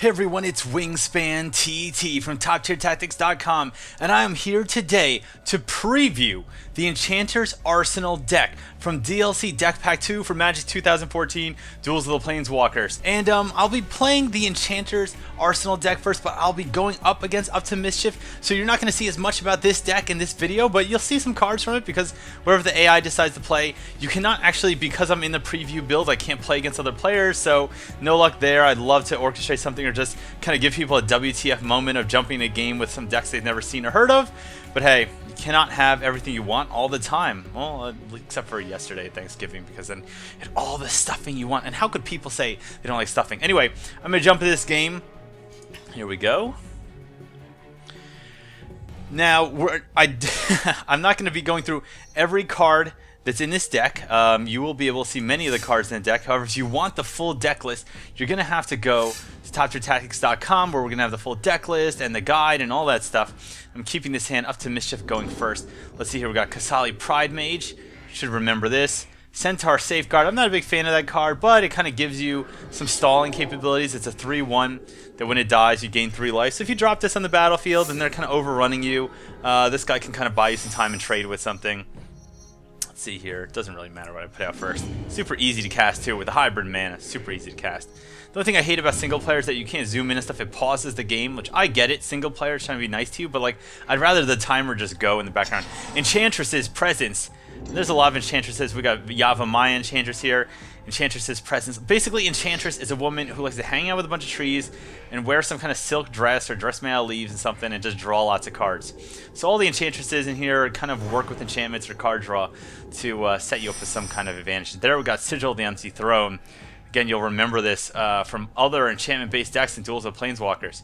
Hey everyone, it's WiNGSPANTT from TopTierTactics.com, and I am here today to preview the Enchanter's Arsenal deck from DLC Deck Pack 2 for Magic 2014 Duels of the Planeswalkers. And I'll be playing the Enchanter's Arsenal deck first, but I'll be going up against Up to Mischief, so you're not going to see as much about this deck in this video, but you'll see some cards from it because wherever the AI decides to play, you cannot actually, because I'm in the preview build, I can't play against other players, so no luck there. I'd love to orchestrate something or just kind of give people a WTF moment of jumping in a game with some decks they've never seen or heard of. But hey, you cannot have everything you want all the time. Well, except for yesterday at Thanksgiving, because then you had all the stuffing you want. And how could people say they don't like stuffing? Anyway, I'm going to jump into this game. Here we go. Now, I'm not going to be going through every card that's in this deck. You will be able to see many of the cards in the deck. However, if you want the full deck list, you're going to have to go to TopTierTactics.com, where we're going to have the full deck list and the guide and all that stuff. I'm keeping this hand Up to Mischief going first. Let's see here. We got Kasali Pride Mage. Should remember this. Centaur Safeguard. I'm not a big fan of that card, but it kind of gives you some stalling capabilities. It's a 3/1 that when it dies, you gain 3 life. So if you drop this on the battlefield and they're kind of overrunning you, this guy can kind of buy you some time and trade with something. See here, it doesn't really matter what I put out first. Super easy to cast too with the hybrid mana. Super easy to cast. The only thing I hate about single player is that you can't zoom in and stuff. It pauses the game, which I get it. Single player is trying to be nice to you, but like I'd rather the timer just go in the background. Enchantress's Presence. There's a lot of Enchantresses. We got Yavimaya Enchantress here. Enchantress's Presence. Basically, Enchantress is a woman who likes to hang out with a bunch of trees and wear some kind of silk dress or dress made out of leaves and something and just draw lots of cards. So all the Enchantresses in here kind of work with enchantments or card draw to set you up with some kind of advantage. There we got Sigil of the Empty Throne. Again, you'll remember this from other enchantment-based decks in Duels of Planeswalkers.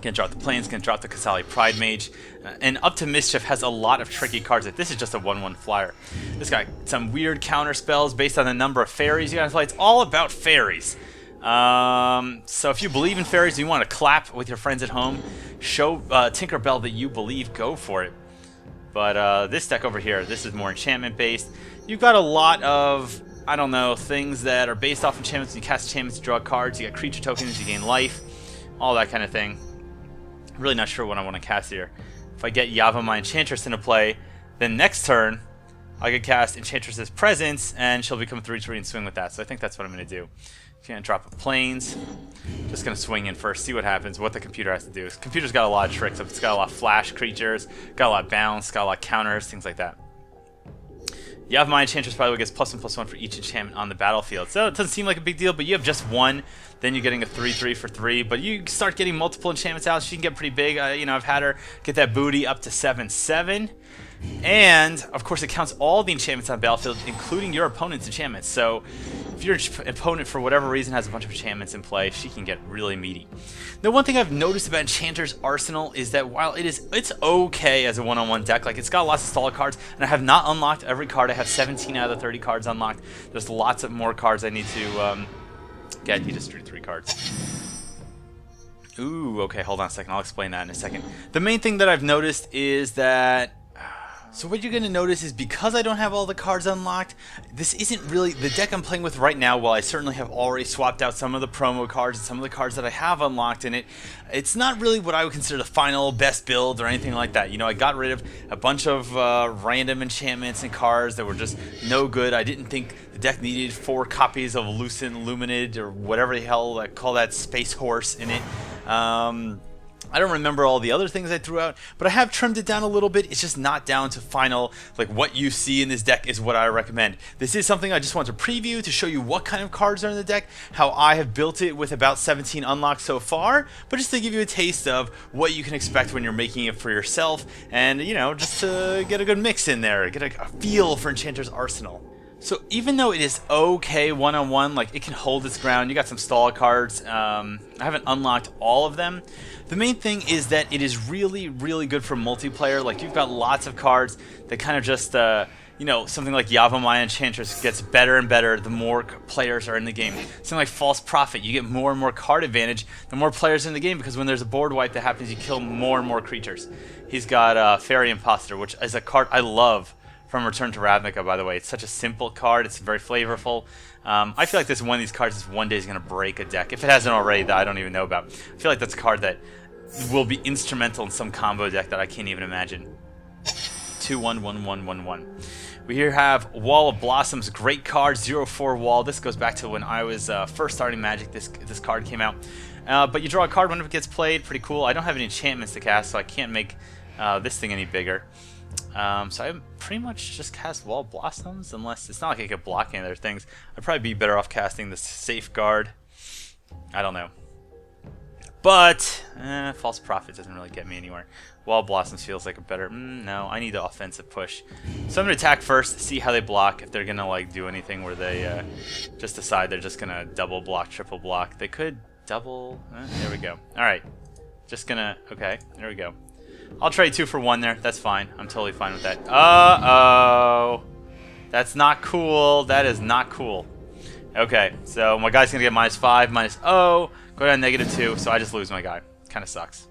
Can drop the Plains, can drop the Kasali Pride Mage, and Up to Mischief has a lot of tricky cards. Like this is just a 1/1 flyer. This got some weird counter spells based on the number of fairies you gotta play. It's all about fairies. So if you believe in fairies and you want to clap with your friends at home, show Tinkerbell that you believe, go for it. But this deck over here, this is more enchantment-based. You've got a lot of, I don't know, things that are based off enchantments. You cast enchantments, you draw cards, you got creature tokens, you gain life, all that kind of thing. I'm really not sure what I want to cast here. If I get Yavimaya Enchantress into play, then next turn I could cast Enchantress's Presence and she'll become 3/3 and swing with that. So I think that's what I'm going to do. Gonna drop a Plains. Just gonna swing in first, see what happens, what the computer has to do. The computer's got a lot of tricks. It's got a lot of flash creatures, got a lot of bounce, got a lot of counters, things like that. Yavimaya Enchantress probably gets +1/+1 for each enchantment on the battlefield. So it doesn't seem like a big deal, but you have just one, then you're getting a 3/3 for 3. But you start getting multiple enchantments out, she can get pretty big. You know, I've had her get that booty up to 7/7. And, of course, it counts all the enchantments on the battlefield, including your opponent's enchantments. So if your opponent, for whatever reason, has a bunch of enchantments in play, she can get really meaty. The one thing I've noticed about Enchanter's Arsenal is that while it's okay as a one-on-one deck, like it's got lots of stall cards, and I have not unlocked every card. I have 17 out of the 30 cards unlocked. There's lots of more cards I need to get. You just drew 3 cards. Ooh, okay, hold on a second. I'll explain that in a second. The main thing that I've noticed is that so what you're going to notice is because I don't have all the cards unlocked, this isn't really the deck I'm playing with right now. While I certainly have already swapped out some of the promo cards and some of the cards that I have unlocked in it, it's not really what I would consider the final best build or anything like that. You know, I got rid of a bunch of random enchantments and cards that were just no good. I didn't think the deck needed 4 copies of Lucent Luminid or whatever the hell I call that Space Horse in it. I don't remember all the other things I threw out, but I have trimmed it down a little bit. It's just not down to final, like what you see in this deck is what I recommend. This is something I just want to preview to show you what kind of cards are in the deck, how I have built it with about 17 unlocks so far, but just to give you a taste of what you can expect when you're making it for yourself, and you know, just to get a good mix in there, get a feel for Enchanter's Arsenal. So even though it is okay one-on-one, like it can hold its ground, you got some stall cards, I haven't unlocked all of them. The main thing is that it is really, really good for multiplayer. Like you've got lots of cards that kind of just, you know, something like Yavimaya Enchantress gets better and better the more players are in the game. Something like False Prophet, you get more and more card advantage the more players in the game, because when there's a board wipe that happens, you kill more and more creatures. He's got Fairy Imposter, which is a card I love from Return to Ravnica, by the way. It's such a simple card. It's very flavorful. I feel like this is one of these cards that one day is going to break a deck. If it hasn't already, that I don't even know about. I feel like that's a card that will be instrumental in some combo deck that I can't even imagine. 2-1-1-1-1-1. We here have Wall of Blossoms, great card, 0-4 wall. This goes back to when I was first starting Magic. This card came out. But you draw a card whenever it gets played. Pretty cool. I don't have any enchantments to cast, so I can't make this thing any bigger. So I pretty much just cast Wall of Blossoms, unless it's not like I could block any other things. I'd probably be better off casting the Safeguard. I don't know. But False Prophet doesn't really get me anywhere. Wall of Blossoms feels like a better... no, I need the offensive push. So I'm going to attack first, see how they block. If they're going to like do anything where they just decide they're just going to double block, triple block. They could double... there we go. Alright. Just going to... okay, there we go. I'll trade 2 for 1 there. That's fine. I'm totally fine with that. Uh-oh. That's not cool. That is not cool. Okay, so my guy's going to get -5, -0. Go down -2, so I just lose my guy. Kind of sucks.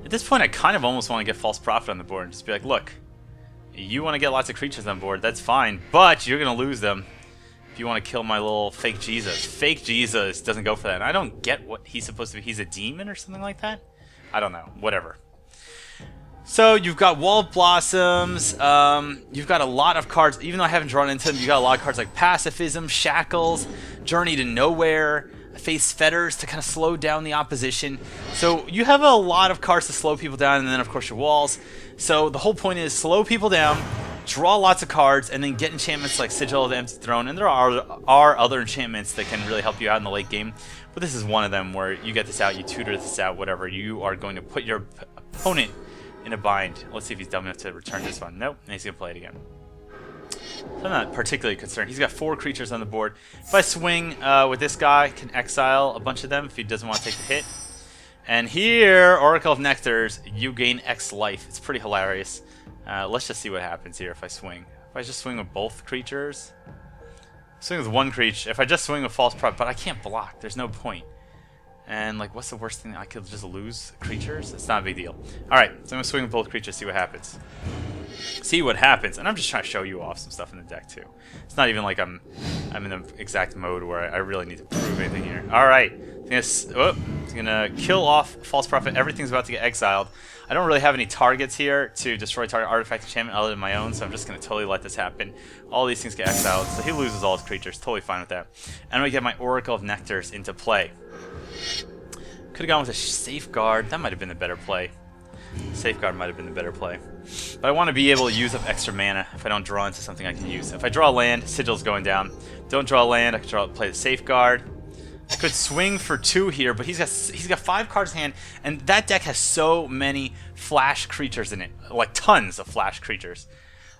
At this point, I kind of almost want to get False Prophet on the board and just be like, look, you want to get lots of creatures on board, that's fine, but you're going to lose them if you want to kill my little fake Jesus. Fake Jesus doesn't go for that, and I don't get what he's supposed to be. He's a demon or something like that? I don't know. Whatever. So you've got Wall of Blossoms, you've got a lot of cards, even though I haven't drawn into them, you've got a lot of cards like Pacifism, Shackles, Journey to Nowhere, Face Fetters to kind of slow down the opposition. So you have a lot of cards to slow people down, and then of course your walls. So the whole point is slow people down, draw lots of cards, and then get enchantments like Sigil of the Empty Throne. And there are other enchantments that can really help you out in the late game. But this is one of them where you get this out, you tutor this out, whatever. You are going to put your opponent in a bind. Let's see if he's dumb enough to return this one. Nope, and he's going to play it again. So I'm not particularly concerned. He's got 4 creatures on the board. If I swing with this guy, I can exile a bunch of them if he doesn't want to take the hit. And here, Oracle of Nectars, you gain X life. It's pretty hilarious. Let's just see what happens here if I swing. If I just swing with both creatures, swing with one creature. If I just swing with False Prophet, but I can't block. There's no point. And like, what's the worst thing? I could just lose creatures? It's not a big deal. Alright, so I'm going to swing with both creatures, see what happens. See what happens. And I'm just trying to show you off some stuff in the deck, too. It's not even like I'm in the exact mode where I really need to prove anything here. Alright, he's going to kill off False Prophet. Everything's about to get exiled. I don't really have any targets here to destroy target artifact enchantment other than my own, so I'm just going to totally let this happen. All these things get exiled, so he loses all his creatures. Totally fine with that. And I'm going to get my Oracle of Nectars into play. Could have gone with a Safeguard. That might have been the better play. Safeguard might have been the better play. But I want to be able to use up extra mana if I don't draw into something I can use. If I draw a land, Sigil's going down. Don't draw a land, I can play the Safeguard. I could swing for 2 here, but he's got 5 cards in hand, and that deck has so many flash creatures in it. Like tons of flash creatures.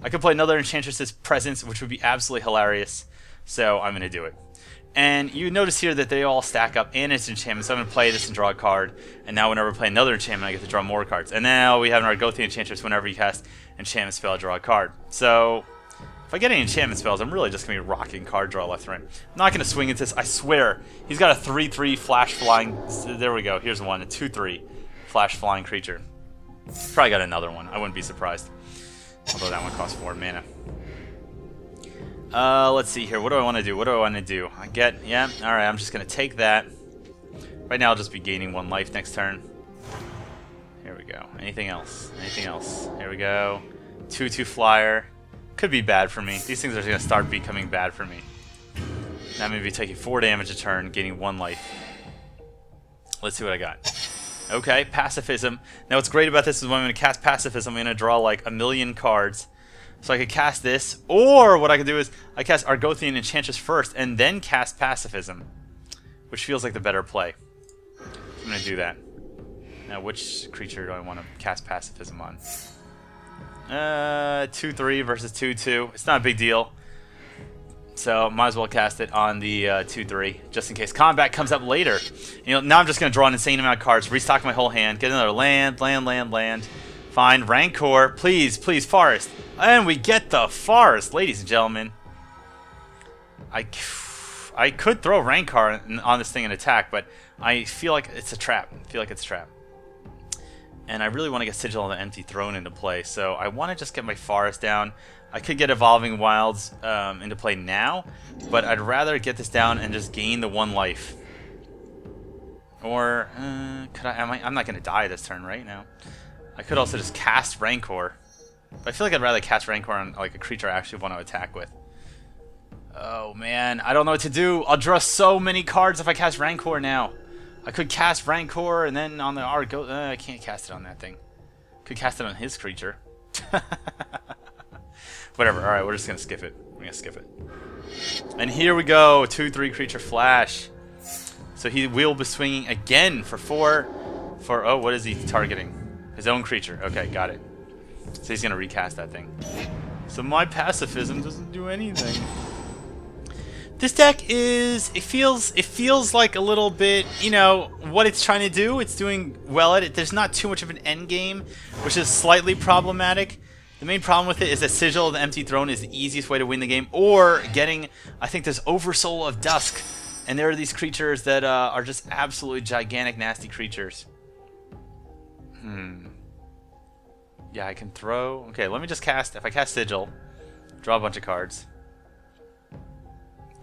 I could play another Enchantress's Presence, which would be absolutely hilarious. So I'm going to do it. And you notice here that they all stack up and it's enchantment, so I'm going to play this and draw a card. And now whenever I play another enchantment, I get to draw more cards. And now we have an Argothian Enchantress. Whenever you cast enchantment spell, draw a card. So if I get any enchantment spells, I'm really just going to be rocking card draw left and right. I'm not going to swing into this. I swear. He's got a 3/3 flash flying. There we go. Here's one. A 2/3 flash flying creature. Probably got another one. I wouldn't be surprised. Although that one costs 4 mana. Let's see here. What do I want to do? What do I want to do? Yeah, alright, I'm just going to take that. Right now I'll just be gaining 1 life next turn. Here we go. Anything else? Anything else? Here we go. 2/2 flyer. Could be bad for me. These things are going to start becoming bad for me. Now I'm going to be taking 4 damage a turn, gaining 1 life. Let's see what I got. Okay, Pacifism. Now what's great about this is when I'm going to cast Pacifism, I'm going to draw like a million cards. So I could cast this, or what I could do is I cast Argothian Enchantress first and then cast Pacifism, which feels like the better play. So I'm going to do that. Now, which creature do I want to cast Pacifism on? 2/3 versus 2/2. It's not a big deal. So might as well cast it on the 2/3, just in case combat comes up later. You know, now I'm just going to draw an insane amount of cards, restock my whole hand, get another land. Fine, Rancor, please, Forest. And we get the Forest, ladies and gentlemen. I could throw Rancor on this thing and attack, but I feel like it's a trap. And I really want to get Sigil of the Empty Throne into play, so I want to just get my forest down. I could get Evolving Wilds into play now, but I'd rather get this down and just gain the 1 life. Or, could I? I'm not going to die this turn right now. I could also just cast Rancor. But I feel like I'd rather cast Rancor on like a creature I actually want to attack with. Oh man, I don't know what to do. I'll draw so many cards if I cast Rancor now. I could cast Rancor and then on the Argo. I can't cast it on that thing. Could cast it on his creature. Whatever. All right, we're just gonna skip it. We're gonna skip it. And here we go. 2/3 creature flash. So he will be swinging again for 4. For oh, what is he targeting? His own creature. Okay, got it. So he's gonna recast that thing. So my pacifism doesn't do anything. This deck is, it feels like a little bit, you know, what it's trying to do, it's doing well at it. There's not too much of an end game, which is slightly problematic. The main problem with it is that Sigil of the Empty Throne is the easiest way to win the game, or getting, I think there's Oversoul of Dusk, and there are these creatures that are just absolutely gigantic, nasty creatures. Yeah, I can throw, okay, let me just cast, if I cast Sigil, draw a bunch of cards.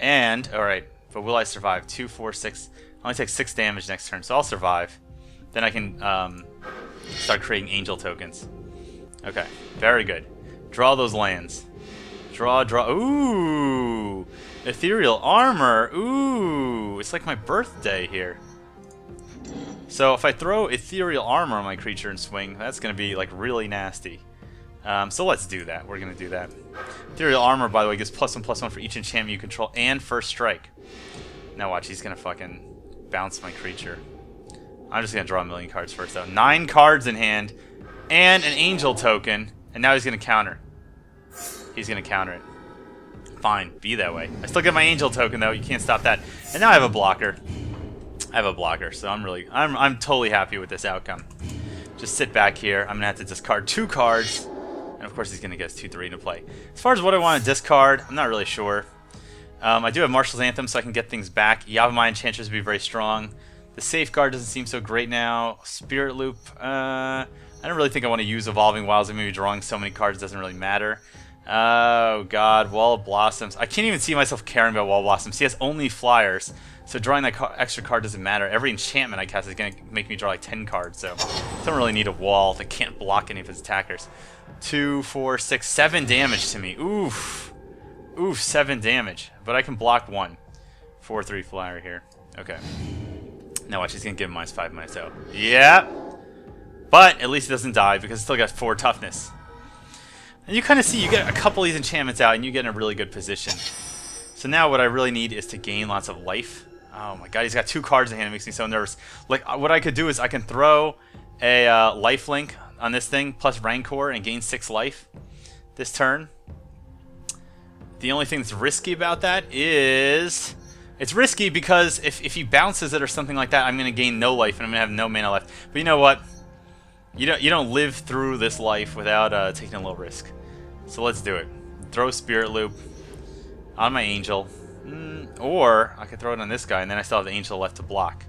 And, alright, but will I survive? 2, 4, 6. I only take 6 damage next turn, so I'll survive. Then I can start creating angel tokens. Okay, very good. Draw those lands. Draw. Ooh! Ethereal Armor. Ooh! It's like my birthday here. So if I throw Ethereal Armor on my creature and swing, that's going to be like really nasty. So let's do that. We're going to do that. Ethereal Armor, by the way, gives +1/+1 for each enchantment you control and first strike. Now watch, he's going to fucking bounce my creature. I'm just going to draw a million cards first, though. 9 cards in hand and an angel token. And now he's going to counter. He's going to counter it. Fine, be that way. I still get my angel token, though. You can't stop that. And now I have a blocker. So I'm totally happy with this outcome. Just sit back here. I'm going to have to discard 2 cards. And of course he's going to get his 2/3 into play. As far as what I want to discard, I'm not really sure. I do have Marshal's Anthem, so I can get things back. Yavimaya Enchantress would be very strong. The Safeguard doesn't seem so great now. Spirit Loop, I don't really think I want to use Evolving Wilds. I may be drawing so many cards, it doesn't really matter. Oh god, Wall of Blossoms. I can't even see myself caring about Wall of Blossoms. He has only flyers, so drawing that extra card doesn't matter. Every enchantment I cast is going to make me draw like 10 cards, so I don't really need a wall that can't block any of his attackers. 2, 4, 6, 7 damage to me. Oof. Oof, 7 damage. But I can block 1. 4/3 flyer here. Okay. Now watch, he's going to give him -5, -0. Yeah. But at least he doesn't die because he still got 4 toughness. And you kind of see, you get a couple of these enchantments out and you get in a really good position. So now what I really need is to gain lots of life. Oh my god, he's got 2 cards in hand. It makes me so nervous. Like, what I could do is I can throw a lifelink on this thing plus Rancor and gain 6 life this turn. The only thing that's risky about that is... It's risky because if he bounces it or something like that, I'm going to gain no life and I'm going to have no mana left. But you know what? You don't live through this life without taking a little risk. So let's do it. Throw Spirit Loop on my Angel. Or I could throw it on this guy and then I still have the Angel left to block.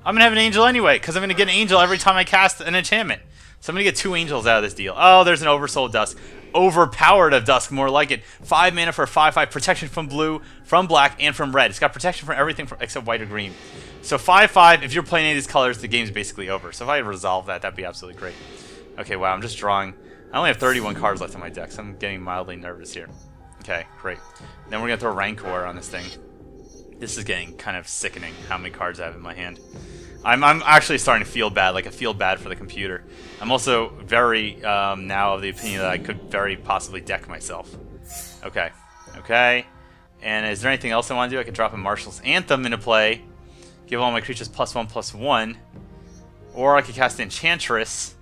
I'm going to have an Angel anyway because I'm going to get an Angel every time I cast an enchantment. So I'm going to get 2 Angels out of this deal. Oh, there's an Oversoul of Dusk. Overpowered of Dusk, more like it. 5 mana for a 5/5. Protection from blue, from black, and from red. It's got protection from everything except white or green. So 5/5, if you're playing any of these colors, the game's basically over. So if I resolve that, that'd be absolutely great. Okay, wow, I'm just drawing. I only have 31 cards left in my deck, so I'm getting mildly nervous here. Okay, great. Then we're going to throw Rancor on this thing. This is getting kind of sickening, how many cards I have in my hand. I'm actually starting to feel bad, like I feel bad for the computer. I'm also very, now of the opinion that I could very possibly deck myself. Okay, okay. And is there anything else I want to do? I could drop a Marshal's Anthem into play. Give all my creatures +1/+1. Or I could cast Enchantress.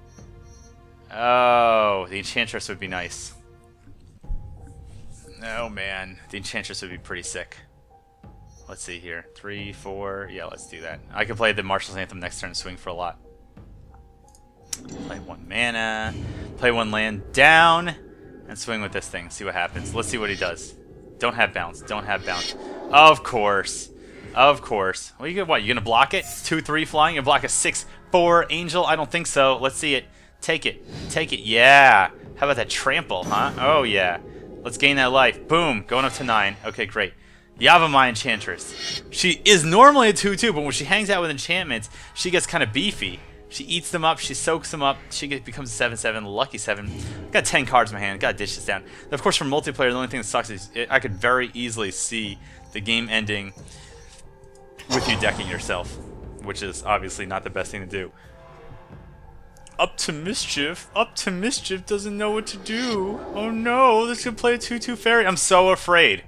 Oh, the Enchantress would be nice. Oh man, the Enchantress would be pretty sick. Let's see here. 3, 4. Yeah, let's do that. I could play the Marshal's Anthem next turn and swing for a lot. Play 1 mana. Play 1 land down. And swing with this thing. See what happens. Let's see what he does. Don't have bounce. Don't have bounce. Of course. Of course. Well, you gonna what? You gonna block it? It's 2/3 flying. You block a 6/4 Angel? I don't think so. Let's see it. Take it. Take it. Yeah. How about that trample, huh? Oh, yeah. Let's gain that life. Boom. Going up to 9. Okay, great. Yava, my Enchantress. She is normally a 2-2, but when she hangs out with enchantments, she gets kind of beefy. She eats them up. She soaks them up. She becomes a 7-7. Lucky 7. Got 10 cards in my hand. Gotta dish this down. Of course, for multiplayer, the only thing that sucks is I could very easily see the game ending with you decking yourself, which is obviously not the best thing to do. Up to Mischief. Up to Mischief doesn't know what to do. Oh no, this could play a 2-2 fairy. I'm so afraid.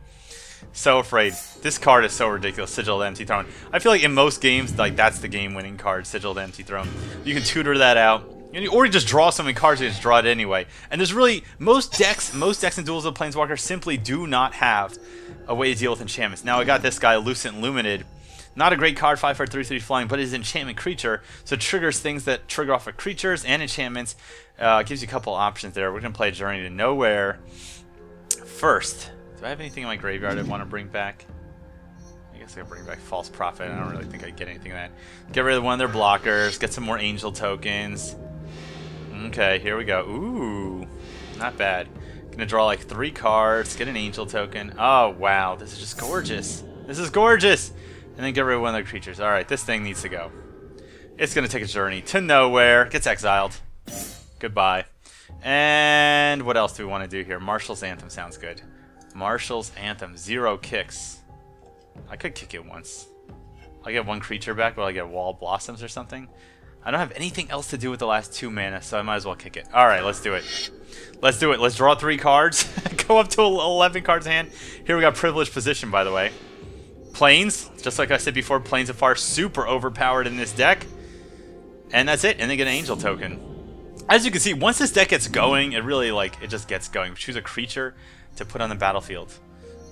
So afraid. This card is so ridiculous. Sigil to Empty Throne. I feel like in most games, like that's the game-winning card, Sigil to Empty Throne. You can tutor that out, or you just draw so many cards, you just draw it anyway. And there's really most decks and Duels of Planeswalker simply do not have a way to deal with enchantments. Now I got this guy, Lucent Luminid. Not a great card, 5 for 3/3 flying, but it is an enchantment creature, so it triggers things that trigger off of creatures and enchantments. Gives you a couple options there. We're gonna play Journey to Nowhere first. Do I have anything in my graveyard I want to bring back? I guess I can bring back False Prophet. I don't really think I'd get anything of that. Get rid of one of their blockers. Get some more Angel tokens. Okay, here we go. Ooh, not bad. Gonna draw like 3 cards. Get an Angel token. Oh wow, this is just gorgeous. This is gorgeous. And then get rid of one of their creatures. All right, this thing needs to go. It's gonna take a journey to nowhere. Gets exiled. Goodbye. And what else do we want to do here? Marshal's Anthem sounds good. Marshal's Anthem, 0 kicks. I could kick it once. I'll get 1 creature back, but I'll get Wall Blossoms or something. I don't have anything else to do with the last 2 mana, so I might as well kick it. Alright, let's do it. Let's do it. Let's draw 3 cards. Go up to 11 cards in hand. Here we got Privileged Position, by the way. Plains, just like I said before, Plains of Far, super overpowered in this deck. And that's it, and they get an Angel token. As you can see, once this deck gets going, it really, like, it just gets going. Choose a creature to put on the battlefield.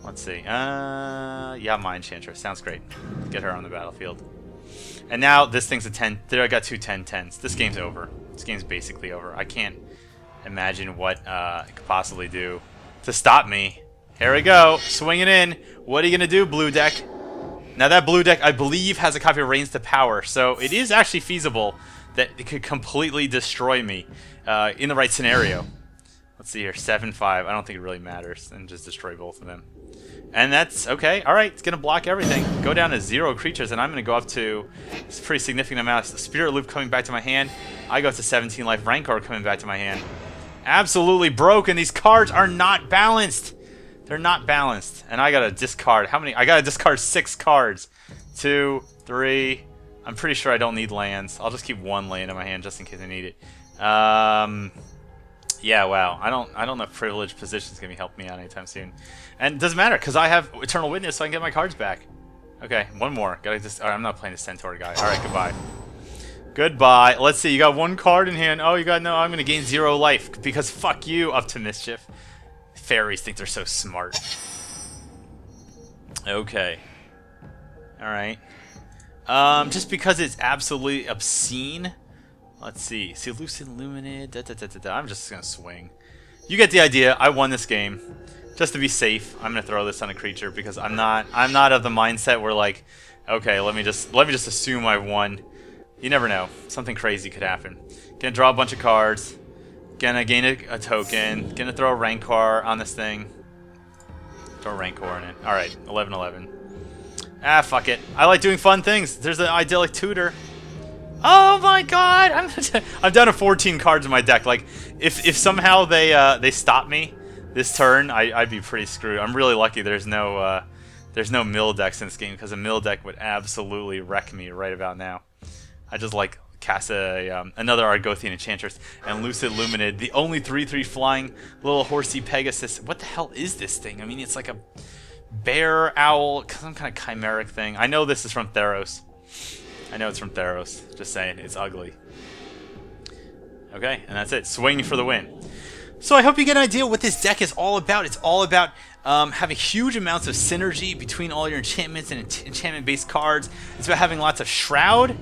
Let's see. Yeah, my Enchanter. Sounds great. Get her on the battlefield. And now this thing's a 10. There, I got 2 10/10s. This game's over. This game's basically over. I can't imagine what it could possibly do to stop me. Here we go. Swinging in. What are you going to do, blue deck? Now that blue deck, I believe, has a copy of Reigns to Power. So it is actually feasible that it could completely destroy me in the right scenario. Let's see here, 7-5. I don't think it really matters. And just destroy both of them. And that's okay. Alright, it's going to block everything. Go down to 0 creatures, and I'm going to go up to a pretty significant amount. Spirit Loop coming back to my hand. I go up to 17 life. Rancor coming back to my hand. Absolutely broken. These cards are not balanced. They're not balanced. And I got to discard. How many? I got to discard 6 cards. 2, 3. I'm pretty sure I don't need lands. I'll just keep 1 land in my hand just in case I need it. Yeah, wow. I don't know if Privileged Position's gonna help me out anytime soon. And it doesn't matter, because I have Eternal Witness, so I can get my cards back. Okay, 1 more. Gotta just. Alright, I'm not playing the Centaur guy. Alright, goodbye. Goodbye. Let's see, you got 1 card in hand. Oh, you got no, I'm gonna gain 0 life, because fuck you, Up to Mischief. Fairies think they're so smart. Okay. Alright. Just because it's absolutely obscene. Let's see. See, Lucent Luminid. I'm just gonna swing. You get the idea. I won this game. Just to be safe, I'm gonna throw this on a creature because I'm not of the mindset where like, okay, let me just assume I won. You never know. Something crazy could happen. Gonna draw a bunch of cards. Gonna gain a token. Gonna throw a Rancor on this thing. Throw a Rancor in it. Alright, 11-11. Ah, fuck it. I like doing fun things. There's an idyllic tutor. Oh my god! I'm down to 14 cards in my deck. Like, if somehow they stop me this turn, I'd be pretty screwed. I'm really lucky there's no mill decks in this game, because a mill deck would absolutely wreck me right about now. I just like cast another Argothian Enchantress and Lucid Luminid, the only 3/3 flying little horsey Pegasus. What the hell is this thing? I mean, it's like a bear, owl, some kind of chimeric thing. I know this is from Theros. I know it's from Theros. Just saying, it's ugly. Okay, and that's it. Swinging for the win. So I hope you get an idea what this deck is all about. It's all about having huge amounts of synergy between all your enchantments and enchantment-based cards. It's about having lots of Shroud,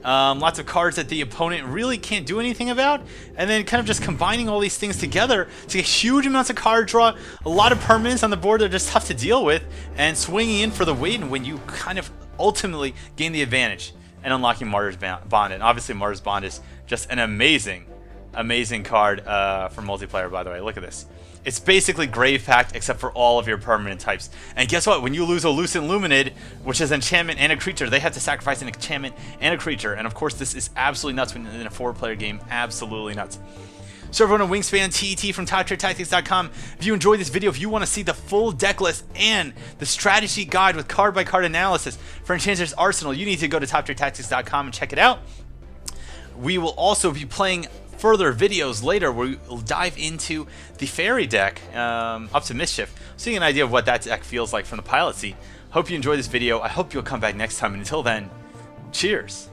lots of cards that the opponent really can't do anything about, and then kind of just combining all these things together to get huge amounts of card draw, a lot of permanents on the board that are just tough to deal with, and swinging in for the win when you kind of ultimately gain the advantage and unlocking Martyr's Bond. And obviously Martyr's Bond is just an amazing amazing card for multiplayer, by the way. Look at this. It's basically Grave Pact except for all of your permanent types. And guess what? When you lose a Lucent Luminid, which is an enchantment and a creature, they have to sacrifice an enchantment and a creature. And of course, this is absolutely nuts when in a 4-player game. Absolutely nuts. So everyone at WiNGSPANTT from TopTierTactics.com, if you enjoyed this video, if you want to see the full deck list and the strategy guide with card-by-card analysis for Enchanter's Arsenal, you need to go to TopTierTactics.com and check it out. We will also be playing further videos later where we'll dive into the Fairy deck, up to Mischief, so you get an idea of what that deck feels like from the pilot seat. Hope you enjoyed this video. I hope you'll come back next time, and until then, cheers!